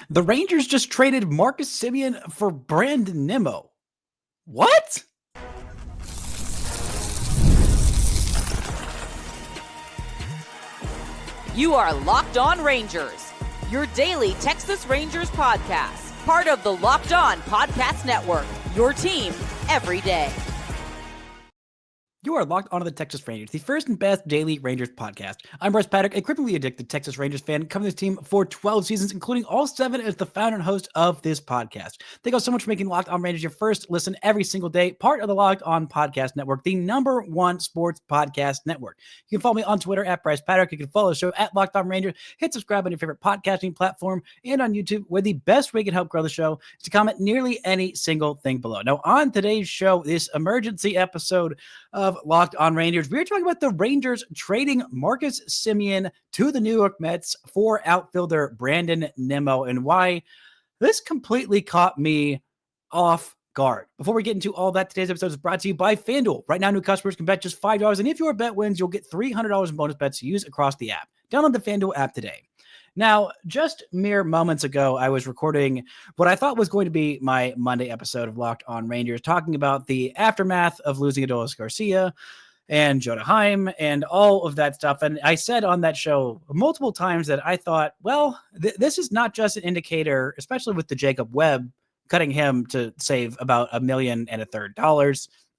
The Rangers just traded Marcus Semien for Brandon Nimmo. What? You are Locked On Rangers, your daily Texas Rangers podcast, part of the Locked On Podcast Network, your team every day. You are locked onto the Texas Rangers, the first and best daily Rangers podcast. I'm Bryce Paddock, a crippling addicted Texas Rangers fan, covering this team for 12 seasons, including all 7 as the founder and host of this podcast. Thank you all so much for making Locked On Rangers your first listen every single day, part of the Locked On Podcast Network, the #1 sports podcast network. You can follow me on Twitter at Bryce Paddock. You can follow the show at Locked On Rangers. Hit subscribe on your favorite podcasting platform and on YouTube, where the best way you can help grow the show is to comment nearly any single thing below. Now, on today's show, this emergency episode of Locked On Rangers, we're talking about the Rangers trading Marcus Semien to the New York Mets for outfielder Brandon Nimmo, and why this completely caught me off guard. Before we get into all that, today's episode is brought to you by FanDuel. Right now, new customers can bet just $5, and if your bet wins, you'll get $300 in bonus bets to use across the app. Download the FanDuel app today. Now, just mere moments ago, I was recording what I thought was going to be my Monday episode of Locked On Rangers, talking about the aftermath of losing Adolis Garcia and Jonah Heim and all of that stuff. And I said on that show multiple times that I thought, well, this is not just an indicator, especially with the Jacob Webb, cutting him to save about $1.33 million.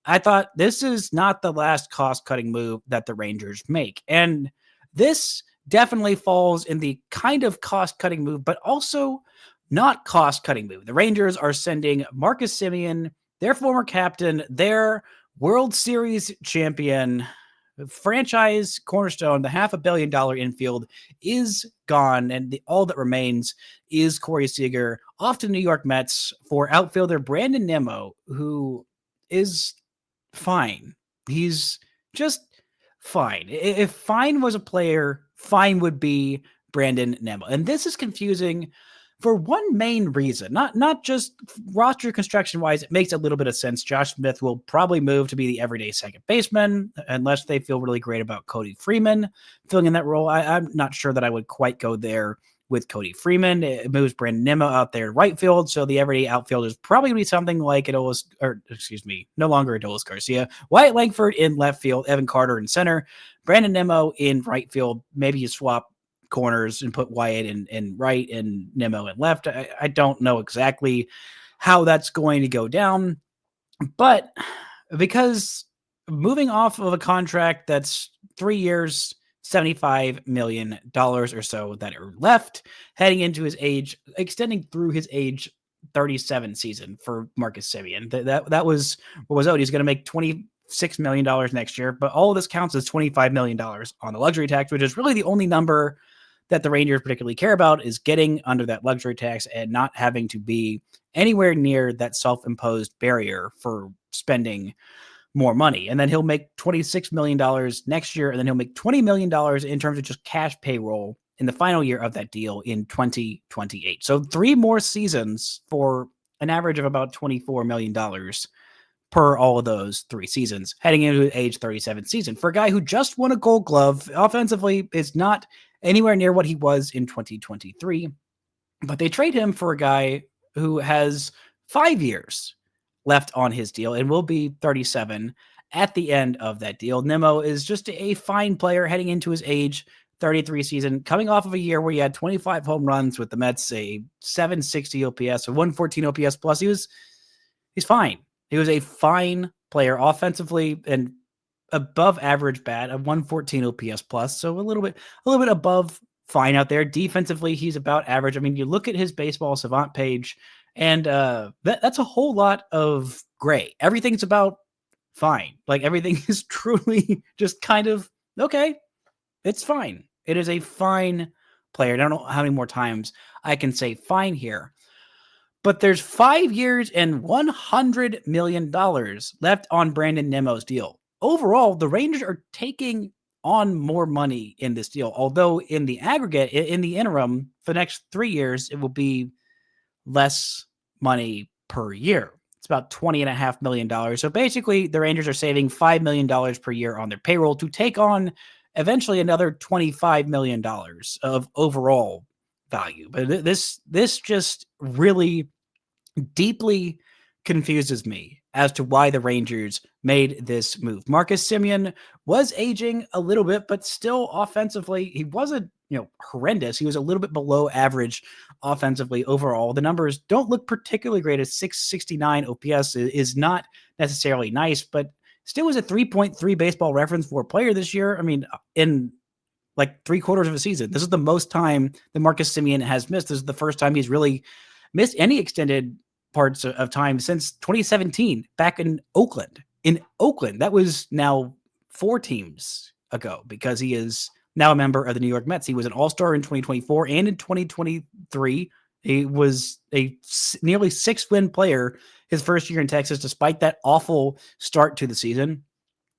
I thought this is not the last cost-cutting move that the Rangers make. And this definitely falls in the kind of cost-cutting move, but also not cost-cutting move. The Rangers are sending Marcus Semien, their former captain, their World Series champion, franchise cornerstone, the $500 million infield is gone, and all that remains is Corey Seager off to New York Mets for outfielder Brandon Nimmo, who is fine. He's just fine. If fine was a player, fine would be Brandon Nimmo. And this is confusing for one main reason, not just roster construction wise. It makes a little bit of sense. Josh Smith will probably move to be the everyday second baseman unless they feel really great about Cody Freeman filling in that role. I'm not sure that I would quite go there with Cody Freeman. It moves Brandon Nimmo out there in right field, so the everyday outfield is probably going to be something like no longer Adolis Garcia, Wyatt Langford in left field, Evan Carter in center, Brandon Nimmo in right field. Maybe you swap corners and put Wyatt in right and Nimmo in left. I don't know exactly how that's going to go down, but because moving off of a contract that's 3 years, $75 million or so that are left, heading into his extending through his age 37 season for Marcus Semien. That was what was owed. He's going to make $26 million next year, but all of this counts as $25 million on the luxury tax, which is really the only number that the Rangers particularly care about, is getting under that luxury tax and not having to be anywhere near that self-imposed barrier for spending more money. And then he'll make $26 million next year, and then he'll make $20 million in terms of just cash payroll in the final year of that deal in 2028. So 3 more seasons for an average of about $24 million per all of those 3 seasons, heading into age 37 season. For a guy who just won a Gold Glove, offensively is not anywhere near what he was in 2023, but they trade him for a guy who has 5 years left on his deal and will be 37 at the end of that deal. Nimmo is just a fine player heading into his age 33 season, coming off of a year where he had 25 home runs with the Mets, a 760 OPS, a 114 OPS plus. He's fine. He was a fine player offensively and above average bat, a 114 OPS plus, so a little bit above fine out there. Defensively, he's about average. I mean, you look at his baseball savant page, and that's a whole lot of gray. Everything's about fine. Like, everything is truly just kind of okay. It's fine. It is a fine player. I don't know how many more times I can say fine here. But there's 5 years and $100 million left on Brandon Nimmo's deal. Overall, the Rangers are taking on more money in this deal, although in the aggregate, in the interim, for the next 3 years, it will be less money per year. It's about $20.5 million. So basically, the Rangers are saving $5 million per year on their payroll to take on eventually another $25 million of overall value. But this just really deeply confuses me as to why the Rangers made this move. Marcus Semien was aging a little bit, but still offensively, he wasn't, horrendous. He was a little bit below average offensively overall. The numbers don't look particularly great. A 669 OPS is not necessarily nice, but still was a 3.3 baseball reference for a player this year. I mean, in like 3/4 of a season. This is the most time that Marcus Semien has missed. This is the first time he's really missed any extended parts of time since 2017 back in Oakland. In Oakland, that was now 4 teams ago because he is now a member of the New York Mets. He was an All-Star in 2024 and in 2023. He was a nearly 6-win player his first year in Texas, despite that awful start to the season.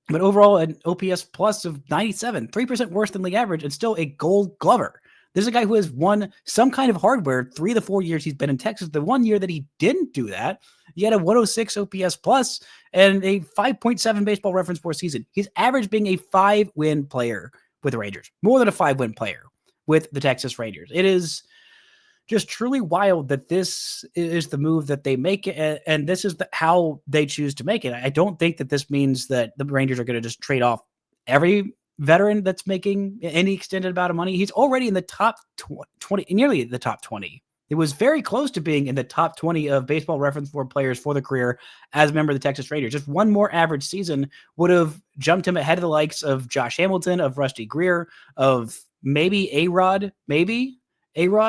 But overall, an OPS plus of 97, 3% worse than league average, and still a Gold Glover. This is a guy who has won some kind of hardware 3 of the 4 years he's been in Texas. The one year that he didn't do that, he had a 106 OPS plus and a 5.7 baseball reference for a season. He's average being a 5-win player with the Rangers, more than a 5-win player with the Texas Rangers. It is just truly wild that this is the move that they make, and this is how they choose to make it. I don't think that this means that the Rangers are going to just trade off every veteran that's making any extended amount of money. He's already in the top 20, nearly the top 20. It was very close to being in the top 20 of baseball reference for players for the career as a member of the Texas Rangers. Just one more average season would have jumped him ahead of the likes of Josh Hamilton, of Rusty Greer, of maybe A-Rod, maybe he would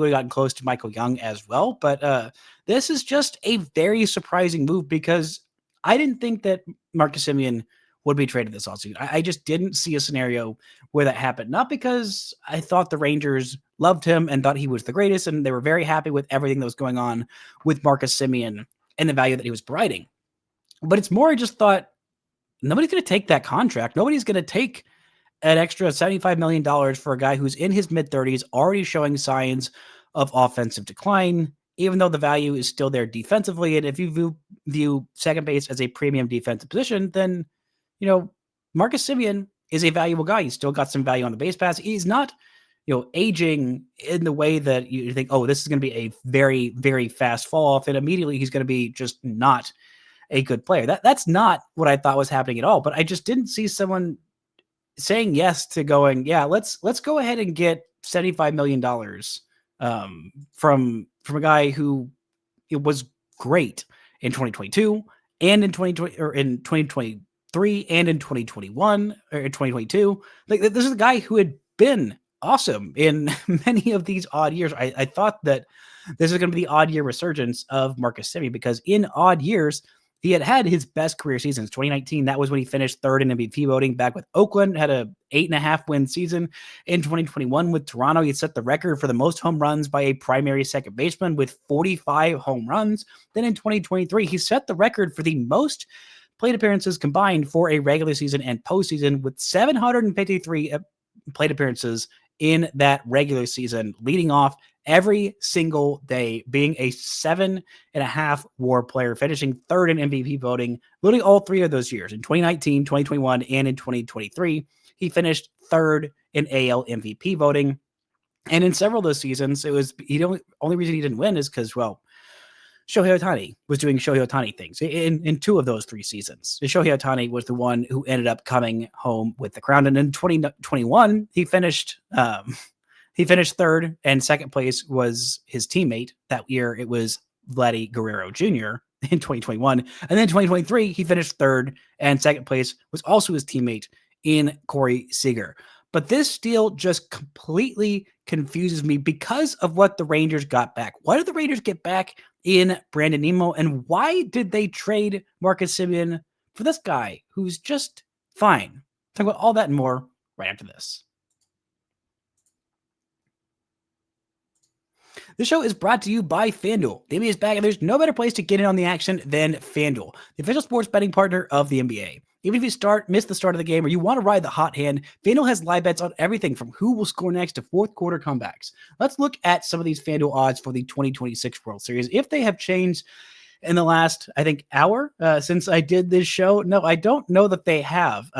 have gotten close to Michael Young as well. But this is just a very surprising move because I didn't think that Marcus Semien would be traded this offseason. I just didn't see a scenario where that happened. Not because I thought the Rangers loved him and thought he was the greatest, and they were very happy with everything that was going on with Marcus Semien and the value that he was providing. But it's more I just thought nobody's going to take that contract. Nobody's going to take an extra $75 million for a guy who's in his mid-30s, already showing signs of offensive decline, even though the value is still there defensively. And if you view second base as a premium defensive position, then, Marcus Semien is a valuable guy. He's still got some value on the base pass. He's not, aging in the way that you think, oh, this is going to be a very, very fast fall off, and immediately he's going to be just not a good player. That's not what I thought was happening at all. But I just didn't see someone saying yes to going, yeah, let's go ahead and get $75 million from a guy who was great in 2022 and in 2020 or in 2023 and in 2021 or in 2022. Like, this is a guy who had been awesome in many of these odd years. I thought that this is going to be the odd year resurgence of Marcus Semien because in odd years, he had his best career seasons. 2019, that was when he finished third in MVP voting back with Oakland, had a 8.5 win season. In 2021 with Toronto, he set the record for the most home runs by a primary second baseman with 45 home runs. Then in 2023, he set the record for the most plate appearances combined for a regular season and postseason with 753 plate appearances in that regular season, leading off every single day, being a 7.5 WAR player, finishing third in MVP voting, literally all 3 of those years. In 2019, 2021, and in 2023, he finished third in AL MVP voting. And in several of those seasons, it was only reason he didn't win is because, Shohei Ohtani was doing Shohei Ohtani things in 2 of those 3 seasons. Shohei Ohtani was the one who ended up coming home with the crown. And in 2021, he finished third, and second place was his teammate. That year, it was Vladdy Guerrero Jr. in 2021. And then in 2023, he finished third, and second place was also his teammate in Corey Seager. But this deal just completely confuses me because of what the Rangers got back. What did the Rangers get back in Brandon Nimmo, and why did they trade Marcus Semien for this guy who's just fine? Talk about all that and more right after this. This show is brought to you by FanDuel. The NBA is back, and there's no better place to get in on the action than FanDuel, the official sports betting partner of the NBA. Even if you miss the start of the game or you want to ride the hot hand, FanDuel has live bets on everything from who will score next to fourth quarter comebacks. Let's look at some of these FanDuel odds for the 2026 World Series. If they have changed in the last, I think, hour since I did this show, no, I don't know that they have.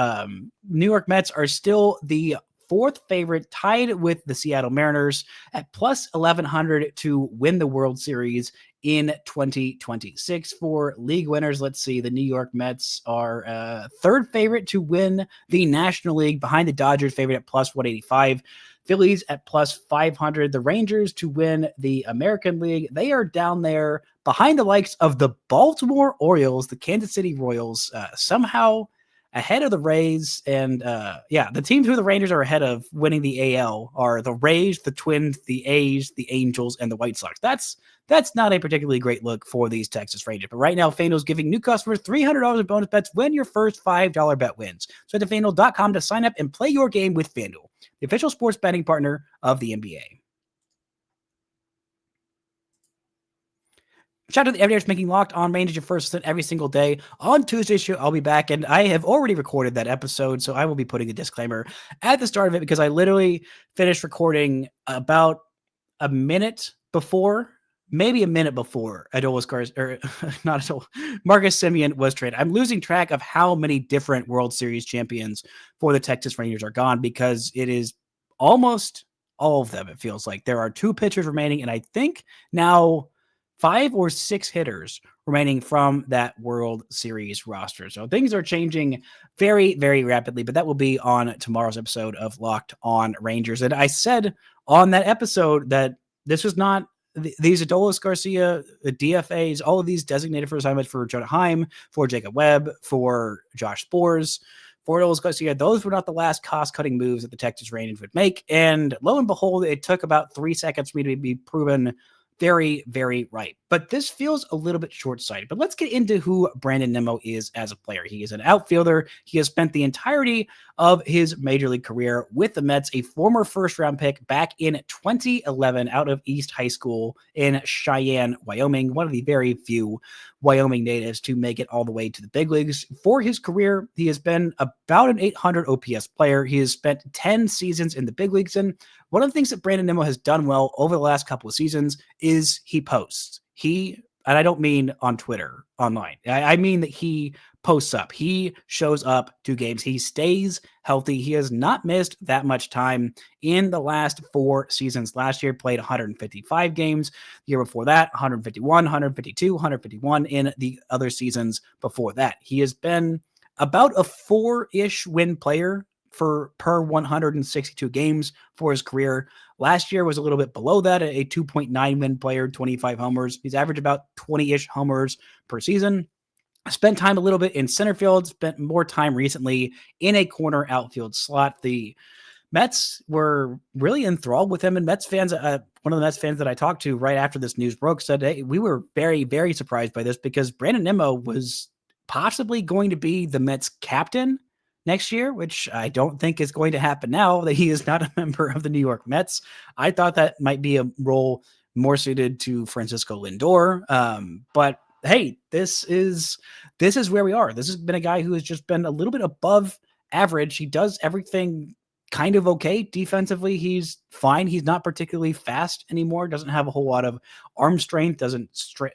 New York Mets are still the fourth favorite, tied with the Seattle Mariners at plus 1,100 to win the World Series in 2026. For league winners, let's see, the New York Mets are third favorite to win the National League, behind the Dodgers favorite at plus 185. Phillies at plus 500. The Rangers to win the American League. They are down there behind the likes of the Baltimore Orioles, the Kansas City Royals, somehow ahead of the Rays. And the teams who the Rangers are ahead of winning the AL are the Rays, the Twins, the A's, the Angels, and the White Sox. That's not a particularly great look for these Texas Rangers. But right now, FanDuel's giving new customers $300 in bonus bets when your first $5 bet wins. So head to FanDuel.com to sign up and play your game with FanDuel, the official sports betting partner of the NBA. Shout out to the Everydayers making Locked On Rangers your first listen every single day. On Tuesday's show, I'll be back, and I have already recorded that episode, so I will be putting a disclaimer at the start of it because I literally finished recording about a minute before, maybe a minute before Marcus Semien was traded. I'm losing track of how many different World Series champions for the Texas Rangers are gone because it is almost all of them, it feels like. There are 2 pitchers remaining, and I think now 5 or 6 hitters remaining from that World Series roster. So things are changing very, very rapidly, but that will be on tomorrow's episode of Locked On Rangers. And I said on that episode that this was not these Adolis Garcia, the DFAs, all of these designated for assignment for Jonah Heim, for Jacob Webb, for Josh Spores, for Adolis Garcia. Those were not the last cost-cutting moves that the Texas Rangers would make. And lo and behold, it took about 3 seconds for me to be proven very, very right. But this feels a little bit short-sighted. But let's get into who Brandon Nimmo is as a player. He is an outfielder. He has spent the entirety of his major league career with the Mets, a former first-round pick back in 2011 out of East High School in Cheyenne, Wyoming, one of the very few Wyoming natives to make it all the way to the big leagues. For his career, he has been about an 800 OPS player. He has spent 10 seasons in the big leagues, and one of the things that Brandon Nimmo has done well over the last couple of seasons is he posts. And I don't mean on Twitter, online. I mean that he posts up. He shows up to games. He stays healthy. He has not missed that much time in the last 4 seasons. Last year, played 155 games. The year before that, 151, 152, 151 in the other seasons before that. He has been about a 4-ish win player per 162 games for his career. Last year was a little bit below that, a 2.9 win player, 25 homers. He's averaged about 20-ish homers per season. Spent time a little bit in center field, spent more time recently in a corner outfield slot. The Mets were really enthralled with him, and Mets fans, one of the Mets fans that I talked to right after this news broke said, hey, we were very, very surprised by this because Brandon Nimmo was possibly going to be the Mets captain next year, which I don't think is going to happen now that he is not a member of the New York Mets. I thought that might be a role more suited to Francisco Lindor. But hey, this is where we are. This has been a guy who has just been a little bit above average. He does everything kind of okay. Defensively, he's fine. He's not particularly fast anymore. Doesn't have a whole lot of arm strength. Doesn't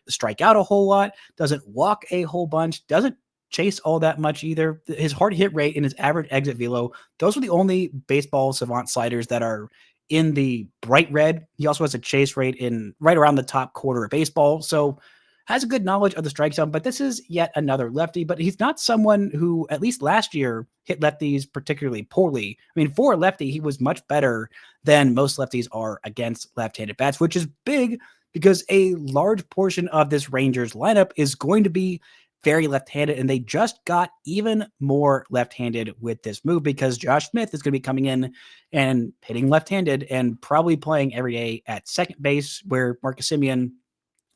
strike out a whole lot. Doesn't walk a whole bunch. Doesn't chase all that much either. His hard hit rate and his average exit velo, those are the only baseball savant sliders that are in the bright red. He also has a chase rate in right around the top quarter of baseball. So has a good knowledge of the strike zone, but this is yet another lefty. But he's not someone who, at least last year, hit lefties particularly poorly. I mean, for a lefty, he was much better than most lefties are against left-handed bats, which is big because a large portion of this Rangers lineup is going to be very left-handed, and they just got even more left-handed with this move because Josh Smith is going to be coming in and hitting left-handed and probably playing every day at second base, where Marcus Semien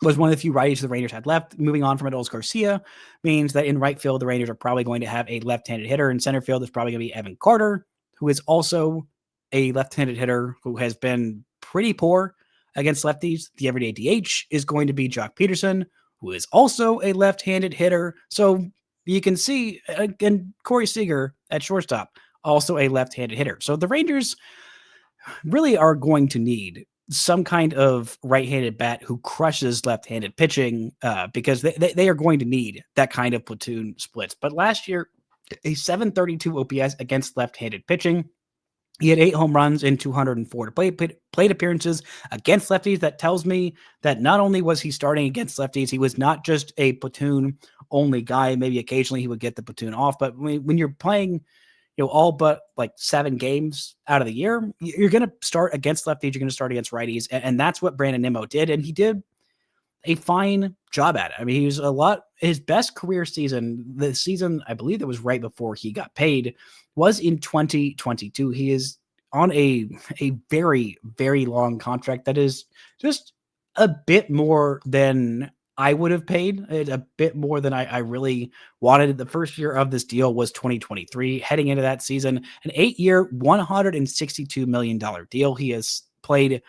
was one of the few righties the Rangers had left. Moving on from Adolis Garcia means that in right field, the Rangers are probably going to have a left-handed hitter. In center field, it's probably going to be Evan Carter, who is also a left-handed hitter who has been pretty poor against lefties. The everyday DH is going to be Jock Peterson, who is also a left-handed hitter. So you can see, again, Corey Seager at shortstop, also a left-handed hitter. So the Rangers really are going to need some kind of right-handed bat who crushes left-handed pitching because they are going to need that kind of platoon splits. But last year, a 732 OPS against left-handed pitching. He had 8 home runs in 204 plate appearances against lefties. That tells me that not only was he starting against lefties, he was not just a platoon only guy. Maybe occasionally he would get the platoon off, but when you're playing, all but like 7 games out of the year, you're going to start against lefties. You're going to start against righties. And that's what Brandon Nimmo did. And he did a fine job at it. I mean, his best career season, the season I believe that was right before he got paid, was in 2022. He is on a very, very long contract that is just a bit more than I would have paid, a bit more than I really wanted. The first year of this deal was 2023. Heading into that season, an 8-year, $162 million deal. He has played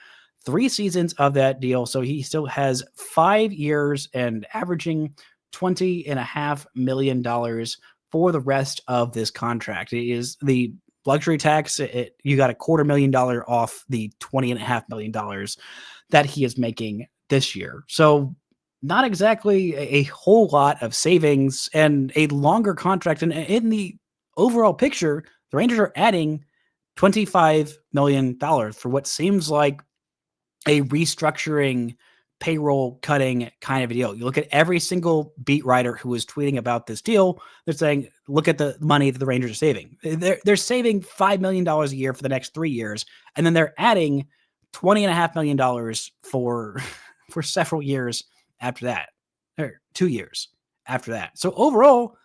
3 seasons of that deal. So he still has 5 years and averaging $20.5 million for the rest of this contract. It is the luxury tax. You got $250,000 off the $20.5 million that he is making this year. So not exactly a whole lot of savings and a longer contract. And in the overall picture, the Rangers are adding $25 million for what seems like a restructuring, payroll cutting kind of a deal. You look at every single beat writer who is tweeting about this deal, they're saying, look at the money that the Rangers are saving. They're saving $5 million a year for the next 3 years, and then they're adding $20.5 million for several years after that, or 2 years after that. So overall,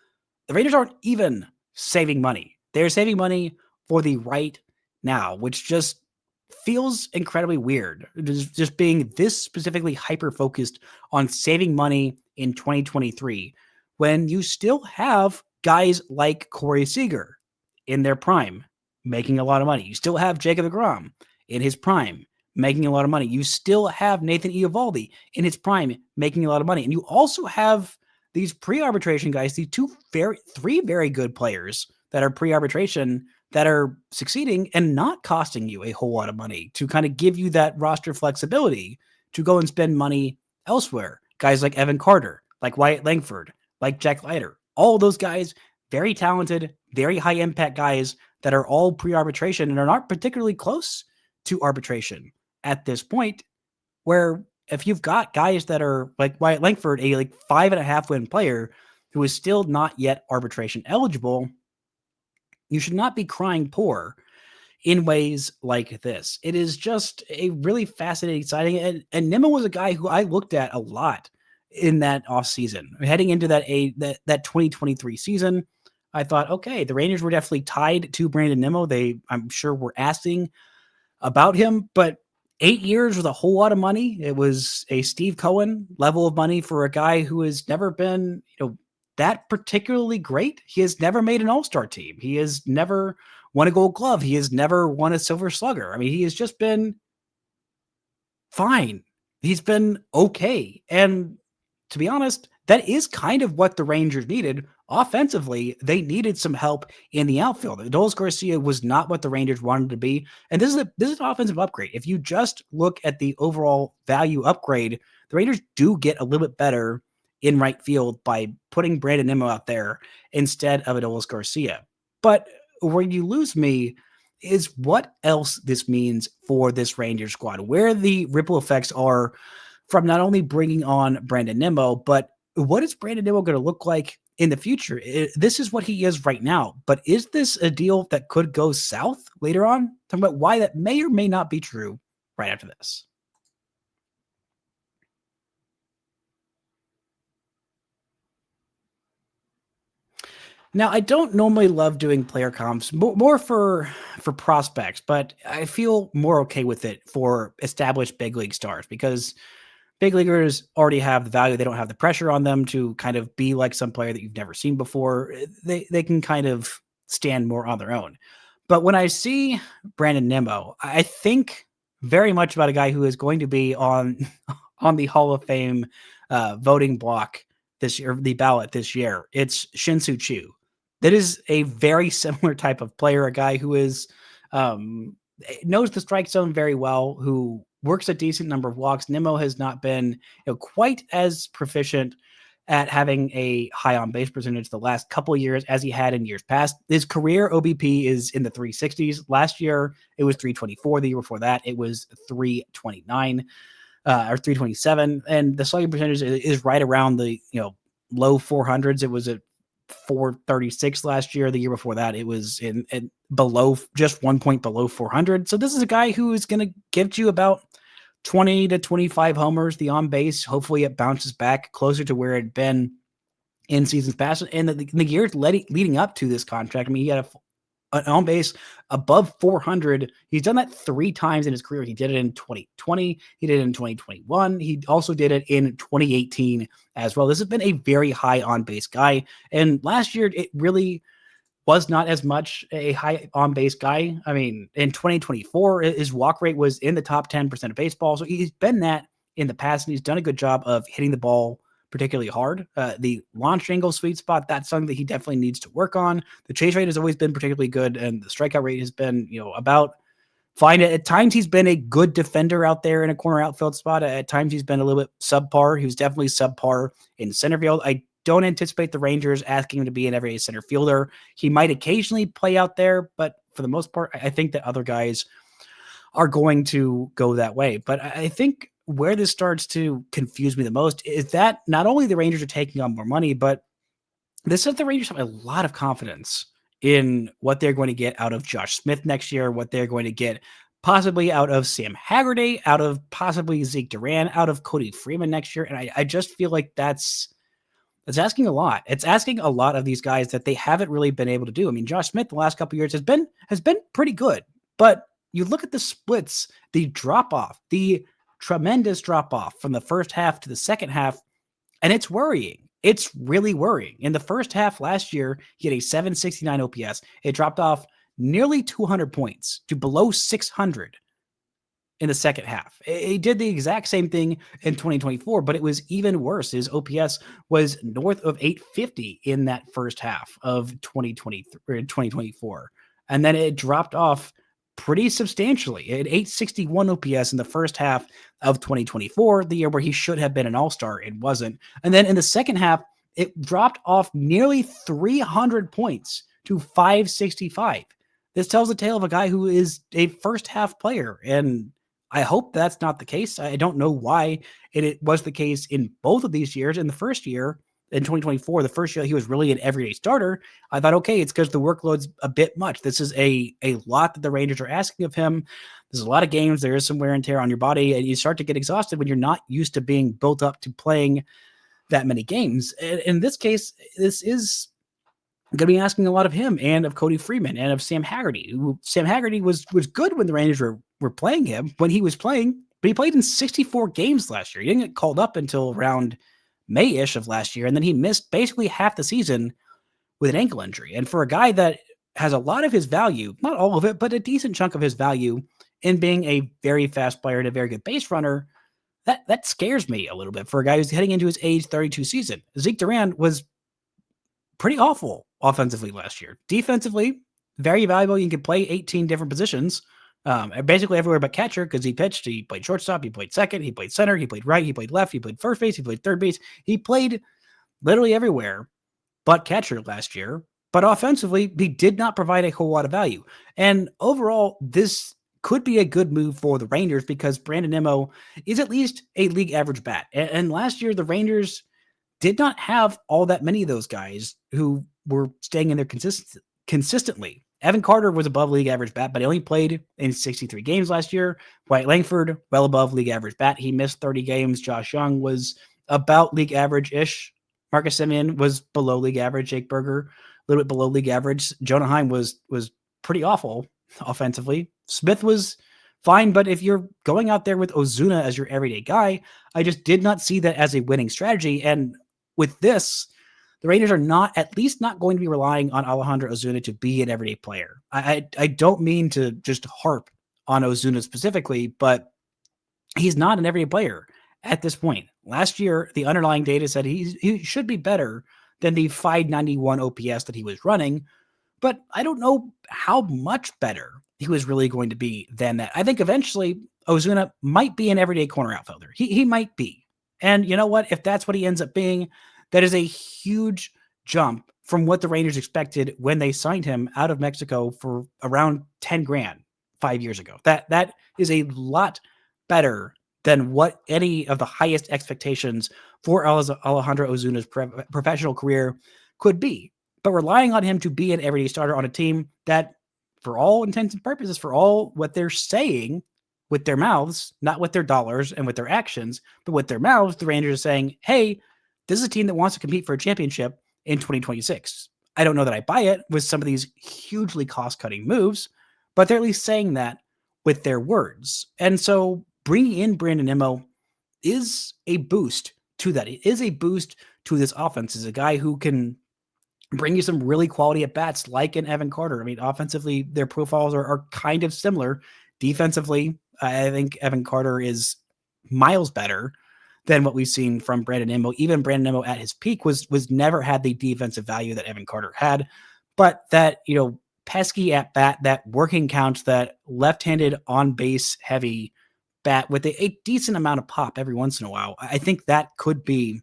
the Rangers aren't even saving money. They're saving money for the right now, which just feels incredibly weird. Just being this specifically hyper focused on saving money in 2023 when you still have guys like Corey Seager in their prime making a lot of money. You still have Jacob deGrom in his prime making a lot of money. You still have Nathan Eovaldi in his prime making a lot of money. And you also have these pre-arbitration guys, these 3 very good players that are pre-arbitration that are succeeding and not costing you a whole lot of money to kind of give you that roster flexibility to go and spend money elsewhere. Guys like Evan Carter, like Wyatt Langford, like Jack Leiter, all those guys, very talented, very high impact guys that are all pre-arbitration and are not particularly close to arbitration at this point, where if you've got guys that are like Wyatt Langford, a like 5.5 win player who is still not yet arbitration eligible, you should not be crying poor in ways like this. It is just a really fascinating signing. And Nimmo was a guy who I looked at a lot in that offseason. Heading into that 2023 season, I thought, okay, the Rangers were definitely tied to Brandon Nimmo. I'm sure, were asking about him, but 8 years was a whole lot of money. It was a Steve Cohen level of money for a guy who has never been, that particularly great. He has never made an all-star team. He has never won a Gold Glove. He has never won a Silver Slugger. I mean, he has just been fine. He's been okay. And to be honest, that is kind of what the Rangers needed. Offensively, they needed some help in the outfield. Adolis Garcia was not what the Rangers wanted to be. And this is an offensive upgrade. If you just look at the overall value upgrade, the Rangers do get a little bit better in right field by putting Brandon Nimmo out there instead of Adolis Garcia. But where you lose me is what else this means for this Rangers squad, where the ripple effects are from not only bringing on Brandon Nimmo, but what is Brandon Nimmo going to look like in the future? This is what he is right now, but is this a deal that could go south later on? Talking about why that may or may not be true right after this. Now, I don't normally love doing player comps, more for prospects, but I feel more okay with it for established big league stars because big leaguers already have the value. They don't have the pressure on them to kind of be like some player that you've never seen before. They can kind of stand more on their own. But when I see Brandon Nimmo, I think very much about a guy who is going to be on the Hall of Fame voting block this year, the ballot this year. It's Shin-Soo Choo. That is a very similar type of player, a guy who is knows the strike zone very well, who works a decent number of walks. Nimmo has not been quite as proficient at having a high on base percentage the last couple of years as he had in years past. His career OBP is in the 360s. Last year, it was 324. The year before that, it was 329 or 327. And the slugging percentage is right around the low 400s. It was at 436 last year. The year before that, it was in below, just 1 point below 400. So this is a guy who is going to give you about 20 to 25 homers, the on base. Hopefully it bounces back closer to where it had been in seasons past. And the years leading up to this contract, I mean, he had an on base above 400. He's done that 3 times in his career. He did it in 2020. He did it in 2021. He also did it in 2018 as well. This has been a very high on base guy. And last year, it really was not as much a high on base guy. I mean, in 2024, his walk rate was in the top 10% of baseball. So he's been that in the past, and he's done a good job of hitting the ball particularly hard. The launch angle sweet spot, that's something that he definitely needs to work on. The chase rate has always been particularly good, and the strikeout rate has been, about fine. At times, he's been a good defender out there in a corner outfield spot. At times, he's been a little bit subpar. He was definitely subpar in center field. I don't anticipate the Rangers asking him to be an everyday center fielder. He might occasionally play out there, but for the most part, I think that other guys are going to go that way. But I think where this starts to confuse me the most is that not only the Rangers are taking on more money, but this is the Rangers have a lot of confidence in what they're going to get out of Josh Smith next year, what they're going to get possibly out of Sam Haggerty, out of possibly Zeke Duran, out of Cody Freeman next year. And I just feel like that's asking a lot. It's asking a lot of these guys that they haven't really been able to do. I mean, Josh Smith the last couple of years has been pretty good, but you look at the splits, the drop off, the tremendous drop off from the first half to the second half, and it's worrying. It's really worrying. In the first half last year, he had a 769 OPS. It dropped off nearly 200 points to below 600 in the second half. He did the exact same thing in 2024, but it was even worse. His OPS was north of 850 in that first half of 2024. And then it dropped off pretty substantially. At 861 OPS in the first half of 2024, the year where he should have been an all-star and wasn't. And then in the second half, it dropped off nearly 300 points to 565. This tells the tale of a guy who is a first half player, and I hope that's not the case. I don't know why it was the case in both of these years. In the first year, in 2024, the first year he was really an everyday starter, I thought, okay, it's because the workload's a bit much. This is a lot that the Rangers are asking of him. There's a lot of games. There is some wear and tear on your body, and you start to get exhausted when you're not used to being built up to playing that many games. And in this case, this is going to be asking a lot of him and of Cody Freeman and of Sam Haggerty. Sam Haggerty was good when the Rangers were playing him, when he was playing, but he played in 64 games last year. He didn't get called up until around May-ish of last year, and then he missed basically half the season with an ankle injury. And for a guy that has a lot of his value, not all of it, but a decent chunk of his value in being a very fast player and a very good base runner, that scares me a little bit for a guy who's heading into his age 32 season. Zeke Duran was pretty awful offensively last year. Defensively, very valuable. You can play 18 different positions, basically everywhere but catcher, because he pitched. He played shortstop, he played second, he played center, he played right, he played left, he played first base, he played third base. He played literally everywhere but catcher last year. But offensively, he did not provide a whole lot of value. And overall, this could be a good move for the Rangers because Brandon Nimmo is at least a league average bat. And last year, the Rangers did not have all that many of those guys who were staying in there consistently. Evan Carter was above league average bat, but he only played in 63 games last year. Wyatt Langford, well above league average bat. He missed 30 games. Josh Young was about league average-ish. Marcus Semien was below league average. Jake Berger, a little bit below league average. Jonah Heim was pretty awful offensively. Smith was fine, but if you're going out there with Ozuna as your everyday guy, I just did not see that as a winning strategy. And with this, the Rangers are at least not going to be relying on Alejandro Ozuna to be an everyday player. I don't mean to just harp on Ozuna specifically, but he's not an everyday player at this point. Last year, the underlying data said he should be better than the 591 OPS that he was running, but I don't know how much better he was really going to be than that. I think eventually Ozuna might be an everyday corner outfielder. He might be. And you know what? If that's what he ends up being, That is a huge jump from what the Rangers expected when they signed him out of Mexico for around 10 grand 5 years ago. That is a lot better than what any of the highest expectations for Alejandro Ozuna's professional career could be. But relying on him to be an everyday starter on a team that, for all intents and purposes, for all what they're saying with their mouths, not with their dollars and with their actions, but with their mouths, the Rangers are saying, hey, this is a team that wants to compete for a championship in 2026. I don't know that I buy it with some of these hugely cost-cutting moves, but they're at least saying that with their words. And so bringing in Brandon Nimmo is a boost to that. It is a boost to this offense. Is a guy who can bring you some really quality at bats like an Evan Carter. I mean, offensively, their profiles are kind of similar. Defensively, I think Evan Carter is miles better than what we've seen from Brandon Nimmo. Even Brandon Nimmo at his peak was never had the defensive value that Evan Carter had, but that, pesky at bat, that working count, that left-handed on base heavy bat with a decent amount of pop every once in a while. I think that could be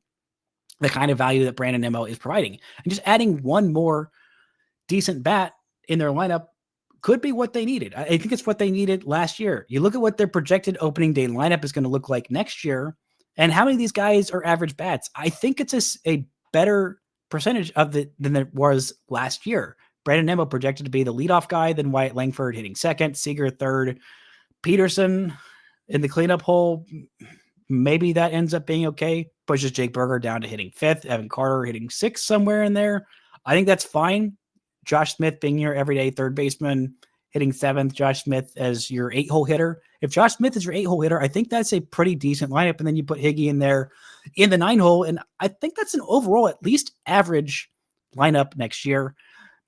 the kind of value that Brandon Nimmo is providing. And just adding one more decent bat in their lineup could be what they needed. I think it's what they needed last year. You look at what their projected opening day lineup is going to look like next year, and how many of these guys are average bats. I think it's a better percentage of it than it was last year. Brandon Nimmo projected to be the leadoff guy, then Wyatt Langford hitting second, Seager third, Peterson in the cleanup hole. Maybe that ends up being okay. Pushes Jake Berger down to hitting fifth, Evan Carter hitting sixth, somewhere in there. I think that's fine. Josh Smith being your everyday third baseman, hitting seventh. Josh Smith as your 8-hole hitter. If Josh Smith is your 8-hole hitter, I think that's a pretty decent lineup. And then you put Higgy in there in the 9-hole. And I think that's an overall at least average lineup next year.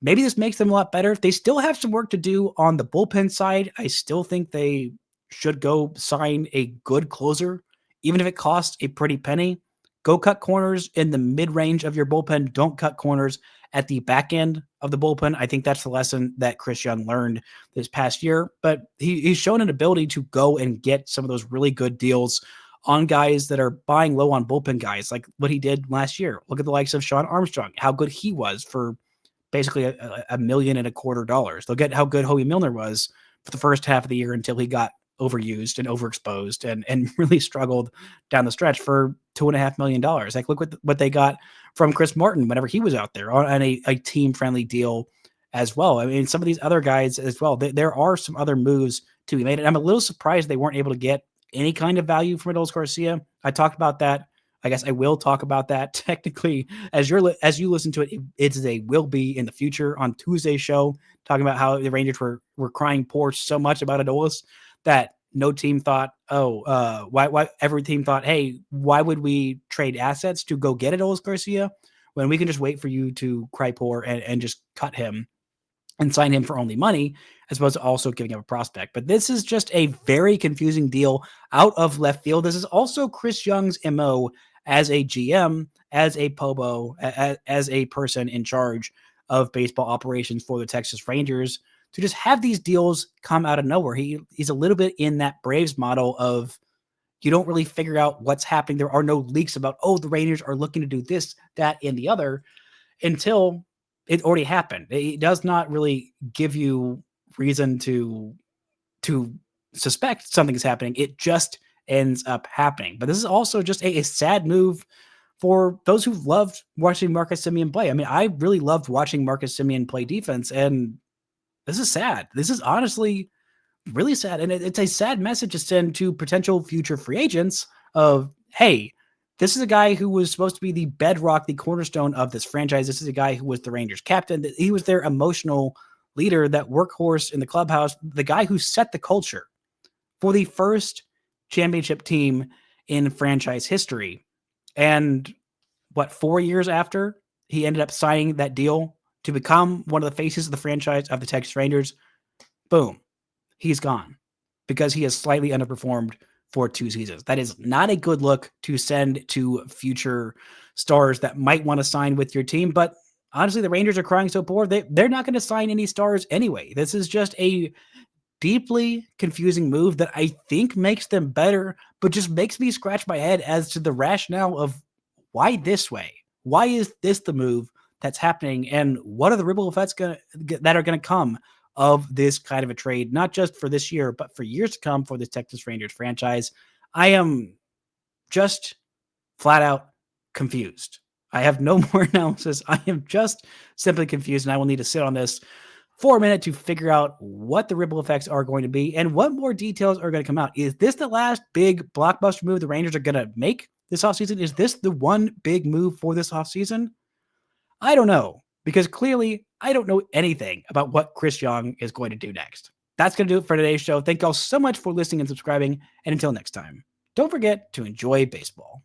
Maybe this makes them a lot better. They still have some work to do on the bullpen side. I still think they should go sign a good closer, even if it costs a pretty penny. Go cut corners in the mid-range of your bullpen. Don't cut corners at the back end of the bullpen. I think that's the lesson that Chris Young learned this past year. But he's shown an ability to go and get some of those really good deals on guys that are buying low on bullpen guys, like what he did last year. Look at the likes of Sean Armstrong, how good he was for basically $1.25 million. Look at how good Howie Milner was for the first half of the year until he got overused and overexposed and really struggled down the stretch for $2.5 million. Like, look what they got from Chris Martin whenever he was out there on a team-friendly deal as well. I mean, some of these other guys as well, there are some other moves to be made. And I'm a little surprised they weren't able to get any kind of value from Adolis Garcia. I talked about that. I guess I will talk about that technically as you listen to it. It's a will be in the future on Tuesday's show, talking about how the Rangers were crying poor so much about Adolis that no team thought, why every team thought, hey, why would we trade assets to go get Adolis Garcia when we can just wait for you to cry poor and just cut him and sign him for only money, as opposed to also giving up a prospect. But this is just a very confusing deal out of left field. This is also Chris Young's MO as a GM, as a POBO, as a person in charge of baseball operations for the Texas Rangers, to just have these deals come out of nowhere. He's a little bit in that Braves model of you don't really figure out what's happening. There are no leaks about, the Rangers are looking to do this, that, and the other until it already happened. It does not really give you reason to suspect something is happening. It just ends up happening. But this is also just a sad move for those who loved watching Marcus Semien play. I mean, I really loved watching Marcus Semien play defense, and this is sad. This is honestly really sad. And it's a sad message to send to potential future free agents of, hey, this is a guy who was supposed to be the bedrock, the cornerstone of this franchise. This is a guy who was the Rangers captain. He was their emotional leader, that workhorse in the clubhouse, the guy who set the culture for the first championship team in franchise history. And 4 years after he ended up signing that deal to become one of the faces of the franchise of the Texas Rangers, boom, he's gone because he has slightly underperformed for 2 seasons. That is not a good look to send to future stars that might want to sign with your team. But honestly, the Rangers are crying so poor, they're not going to sign any stars anyway. This is just a deeply confusing move that I think makes them better, but just makes me scratch my head as to the rationale of why this way? Why is this the move that's happening? And what are the ripple effects that are going to come of this kind of a trade, not just for this year, but for years to come for this Texas Rangers franchise? I am just flat out confused. I have no more analysis. I am just simply confused, and I will need to sit on this for a minute to figure out what the ripple effects are going to be and what more details are going to come out. Is this the last big blockbuster move the Rangers are going to make this offseason? Is this the one big move for this offseason? I don't know, because clearly I don't know anything about what Chris Young is going to do next. That's going to do it for today's show. Thank y'all so much for listening and subscribing. And until next time, don't forget to enjoy baseball.